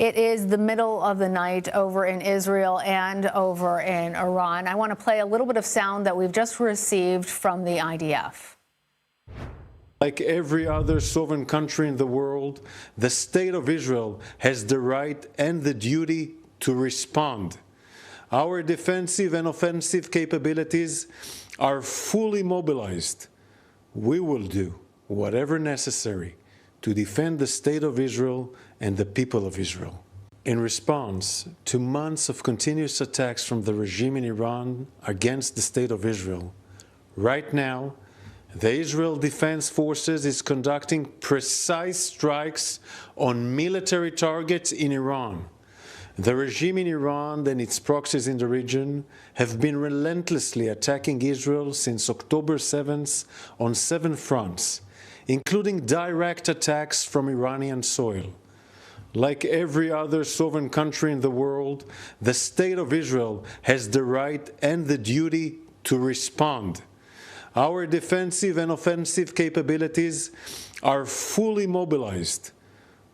It is the middle of the night over in Israel and over in Iran. I want to play a little bit of sound that we've just received from the IDF. Like every other sovereign country in the world, the state of Israel has the right and the duty to respond. Our defensive and offensive capabilities are fully mobilized. We will do whatever necessary to defend the state of Israel and the people of Israel. In response to months of continuous attacks from the regime in Iran against the state of Israel, right now, the Israel Defense Forces is conducting precise strikes on military targets in Iran. The regime in Iran and its proxies in the region have been relentlessly attacking Israel since October 7th on 7 fronts, including direct attacks from Iranian soil. Like every other sovereign country in the world, the state of Israel has the right and the duty to respond. Our defensive and offensive capabilities are fully mobilized.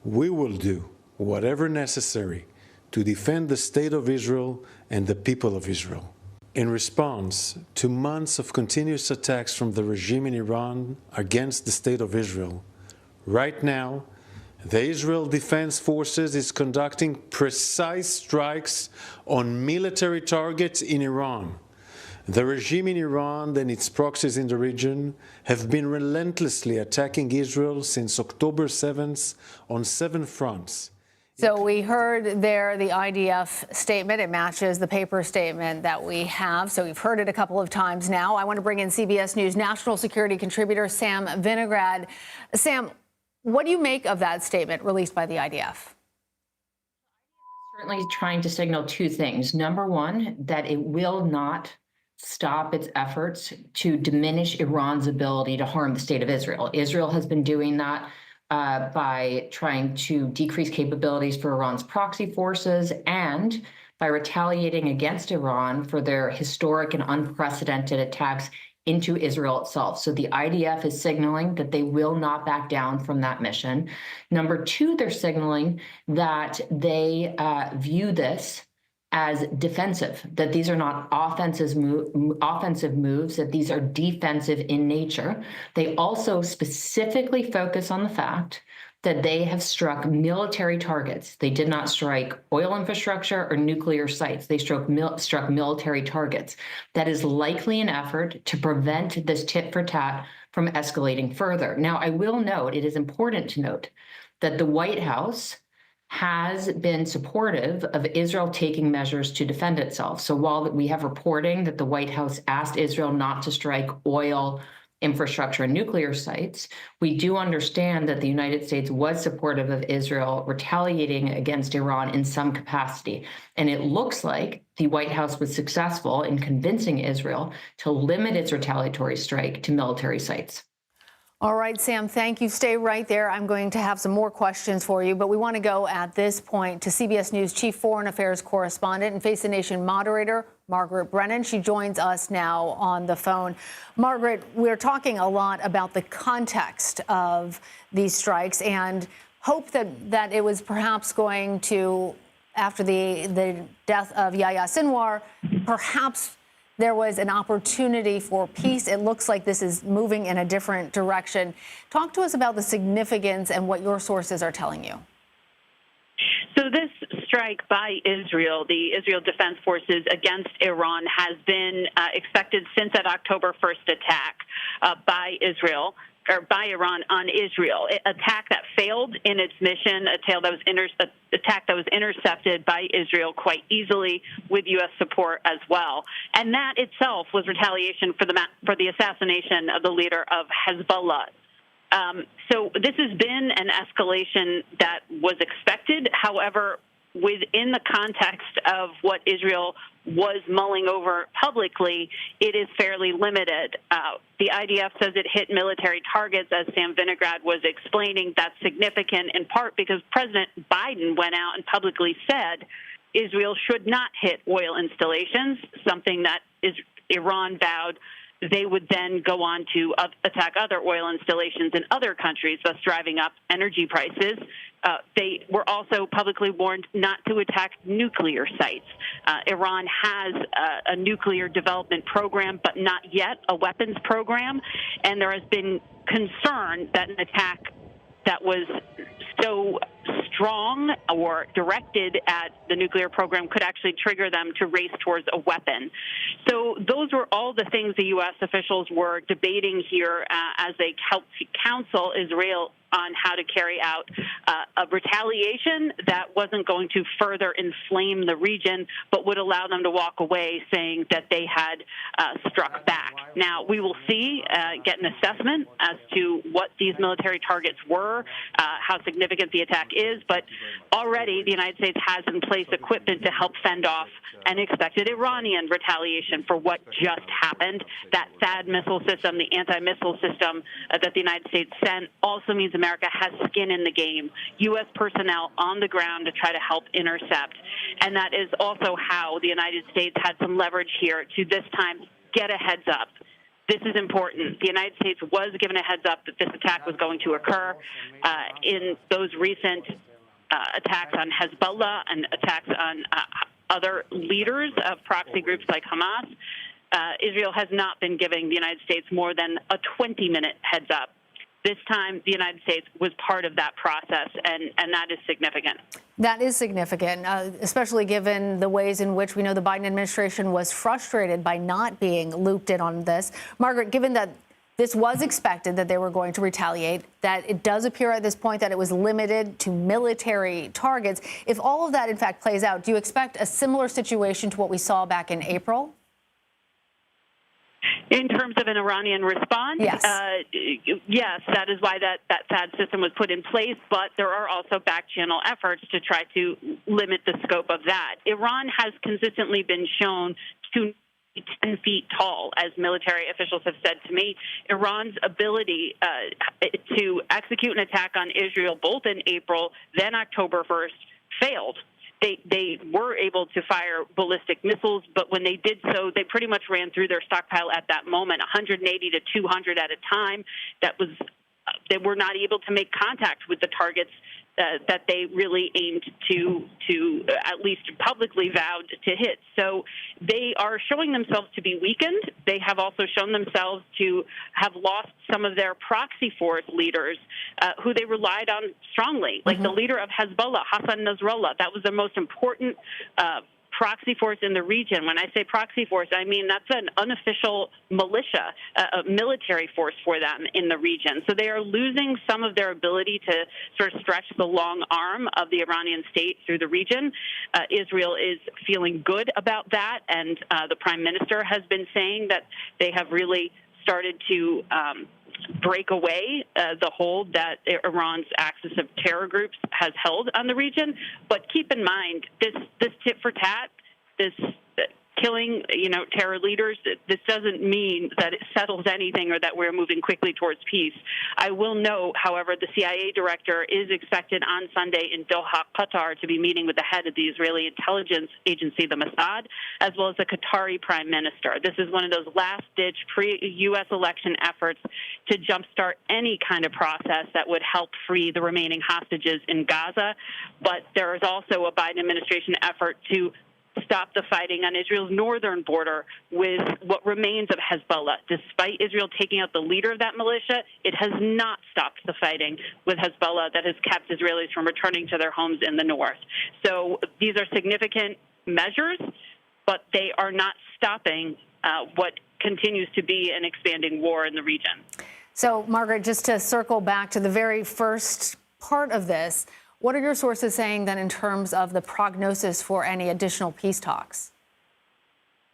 We will do whatever necessary to defend the state of Israel and the people of Israel. In response to months of continuous attacks from the regime in Iran against the state of Israel, right now, the Israel Defense Forces is conducting precise strikes on military targets in Iran. The regime in Iran and its proxies in the region have been relentlessly attacking Israel since October 7th on 7 fronts. So we heard there the IDF statement. It matches the paper statement that we have. So we've heard it a couple of times now. I want to bring in CBS News national security contributor Sam Vinograd. Sam, what do you make of that statement released by the IDF? Certainly trying to signal two things. Number one, that it will not stop its efforts to diminish Iran's ability to harm the state of Israel. Israel has been doing that by trying to decrease capabilities for Iran's proxy forces and by retaliating against Iran for their historic and unprecedented attacks into Israel itself. So the IDF is signaling that they will not back down from that mission. Number two, they're signaling that they view this as defensive, that these are not offensive moves, that these are defensive in nature. They also specifically focus on the fact that they have struck military targets. They did not strike oil infrastructure or nuclear sites. They struck military targets. That is likely an effort to prevent this tit for tat from escalating further. Now, I will note, it is important to note that the White House has been supportive of Israel taking measures to defend itself. So while we have reporting that the White House asked Israel not to strike oil, infrastructure, and nuclear sites, we do understand that the United States was supportive of Israel retaliating against Iran in some capacity. And it looks like the White House was successful in convincing Israel to limit its retaliatory strike to military sites. All right, Sam, thank you. Stay right there. I'm going to have some more questions for you, but we want to go at this point to CBS News Chief Foreign Affairs Correspondent and Face the Nation moderator, Margaret Brennan. She joins us now on the phone. Margaret, we're talking a lot about the context of these strikes and hope that it was perhaps going to, after the death of Yahya Sinwar, perhaps there was an opportunity for peace. It looks like this is moving in a different direction. Talk to us about the significance and what your sources are telling you. So this strike by Israel, the Israel Defense Forces against Iran, has been expected since that October 1st attack by Israel, or by Iran on Israel. An attack that failed in its mission, attack that was intercepted by Israel quite easily with U.S. support as well. And that itself was retaliation for the assassination of the leader of Hezbollah. So this has been an escalation that was expected. However, within the context of what Israel was mulling over publicly, it is fairly limited. The IDF says it hit military targets, as Sam Vinograd was explaining. That's significant in part because President Biden went out and publicly said Israel should not hit oil installations, something that Iran vowed they would then go on to attack other oil installations in other countries, thus driving up energy prices. They were also publicly warned not to attack nuclear sites. Iran has a nuclear development program, but not yet a weapons program. And there has been concern that an attack that was so strong or directed at the nuclear program could actually trigger them to race towards a weapon. So those were all the things the U.S. officials were debating here as they helped counsel Israel on how to carry out a retaliation that wasn't going to further inflame the region, but would allow them to walk away saying that they had struck back. Now, we will see, get an assessment as to what these military targets were, how significant the attack is, but already the United States has in place equipment to help fend off an expected Iranian retaliation for what just happened. That THAAD missile system, the anti-missile system that the United States sent, also means America has skin in the game, U.S. personnel on the ground to try to help intercept. And that is also how the United States had some leverage here to this time get a heads up. This is important. The United States was given a heads up that this attack was going to occur. In those recent attacks on Hezbollah and attacks on other leaders of proxy groups like Hamas, Israel has not been giving the United States more than a 20-minute heads up. This time, the United States was part of that process, and that is significant. That is significant, especially given the ways in which we know the Biden administration was frustrated by not being looped in on this. Margaret, given that this was expected that they were going to retaliate, that it does appear at this point that it was limited to military targets, if all of that, in fact, plays out, do you expect a similar situation to what we saw back in April? In terms of an Iranian response, yes, yes, that is why that THAAD system was put in place, but there are also back-channel efforts to try to limit the scope of that. Iran has consistently been shown to 10 feet tall, as military officials have said to me. Iran's ability to execute an attack on Israel, both in April, then October 1st, failed. They were able to fire ballistic missiles, but when they did so, they pretty much ran through their stockpile at that moment, 180 to 200 at a time. They were not able to make contact with the targets that they really aimed to at least publicly vowed to hit. So they are showing themselves to be weakened. They have also shown themselves to have lost some of their proxy force leaders who they relied on strongly, like the leader of Hezbollah, Hassan Nasrallah. That was the most important proxy force in the region. When I say proxy force, I mean that's an unofficial militia, a military force for them in the region. So they are losing some of their ability to sort of stretch the long arm of the Iranian state through the region. Israel is feeling good about that, and the prime minister has been saying that they have really started to break away the hold that Iran's axis of terror groups has held on the region. But keep in mind, this tit for tat, this killing, terror leaders, this doesn't mean that it settles anything or that we're moving quickly towards peace. I will note, however, the CIA director is expected on Sunday in Doha, Qatar, to be meeting with the head of the Israeli intelligence agency, the Mossad, as well as the Qatari prime minister. This is one of those last-ditch pre-U.S. election efforts to jumpstart any kind of process that would help free the remaining hostages in Gaza. But there is also a Biden administration effort to stop the fighting on Israel's northern border with what remains of Hezbollah. Despite Israel taking out the leader of that militia, it has not stopped the fighting with Hezbollah that has kept Israelis from returning to their homes in the north. So these are significant measures, but they are not stopping what continues to be an expanding war in the region. So, Margaret, just to circle back to the very first part of this, what are your sources saying then in terms of the prognosis for any additional peace talks?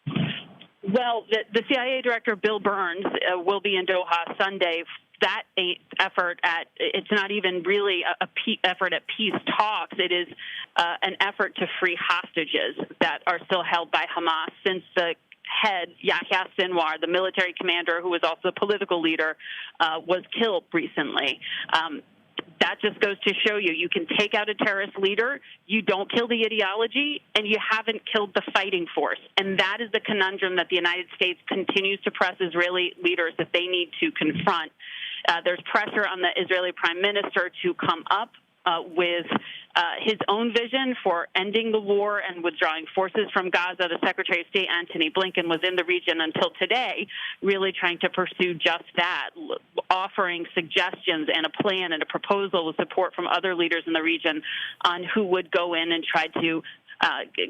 Well, the CIA director, Bill Burns, will be in Doha Sunday. That effort it's not even really a effort at peace talks. It is an effort to free hostages that are still held by Hamas since the head, Yahya Sinwar, the military commander who was also the political leader, was killed recently. That just goes to show you can take out a terrorist leader, you don't kill the ideology, and you haven't killed the fighting force. And that is the conundrum that the United States continues to press Israeli leaders that they need to confront. There's pressure on the Israeli prime minister to come up with his own vision for ending the war and withdrawing forces from Gaza. The Secretary of State, Antony Blinken, was in the region until today, really trying to pursue just that, offering suggestions and a plan and a proposal with support from other leaders in the region on who would go in and try to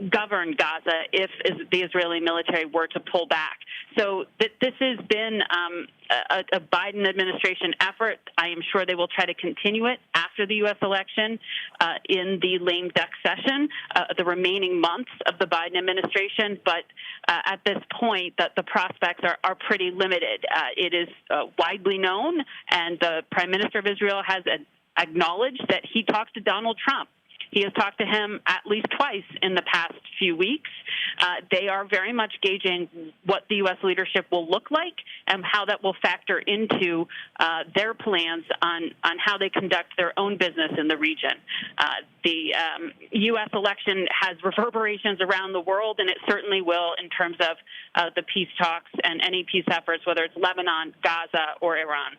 govern Gaza if the Israeli military were to pull back. So this has been a Biden administration effort. I am sure they will try to continue it after the U.S. election in the lame duck session, the remaining months of the Biden administration. But at this point, the prospects are pretty limited. It is widely known, and the Prime Minister of Israel has acknowledged that he talked to Donald Trump. He has talked to him at least twice in the past few weeks. They are very much gauging what the U.S. leadership will look like and how that will factor into their plans on how they conduct their own business in the region. The U.S. election has reverberations around the world, and it certainly will in terms of the peace talks and any peace efforts, whether it's Lebanon, Gaza, or Iran.